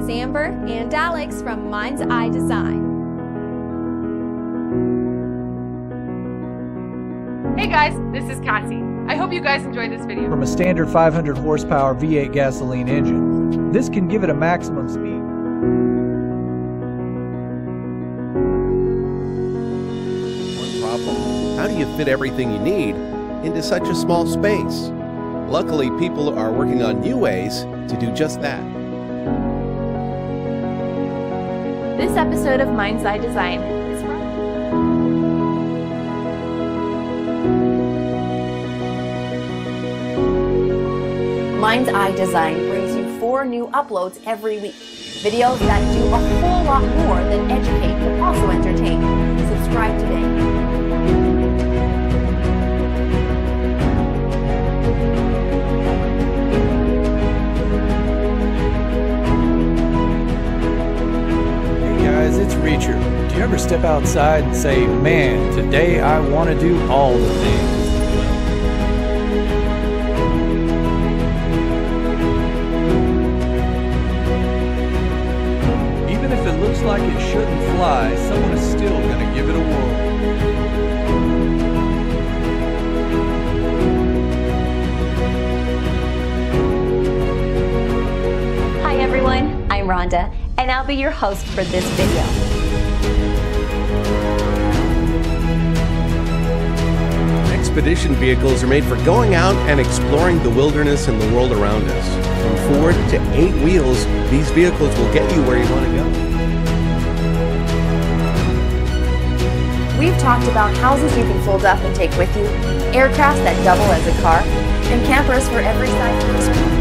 is Amber and Alex from Mind's Eye Design. Hey guys, this is Cassie. I hope you guys enjoyed this video. From a standard 500 horsepower V8 gasoline engine, this can give it a maximum speed. One problem: how do you fit everything you need into such a small space? Luckily, people are working on new ways to do just that. This episode of Mind's Eye Design is from Mind's Eye Design brings you 4 new uploads every week. Videos that do a whole lot more than educate but also entertain. Subscribe today. It's Reacher. Do you ever step outside and say, man, today I want to do all the things? Even if it looks like it shouldn't fly, someone is still going to give it a whirl. Hi everyone, I'm Rhonda, and I'll be your host for this video. Expedition vehicles are made for going out and exploring the wilderness and the world around us. From 4 to 8 wheels, these vehicles will get you where you want to go. We've talked about houses you can fold up and take with you, aircrafts that double as a car, and campers for every size person.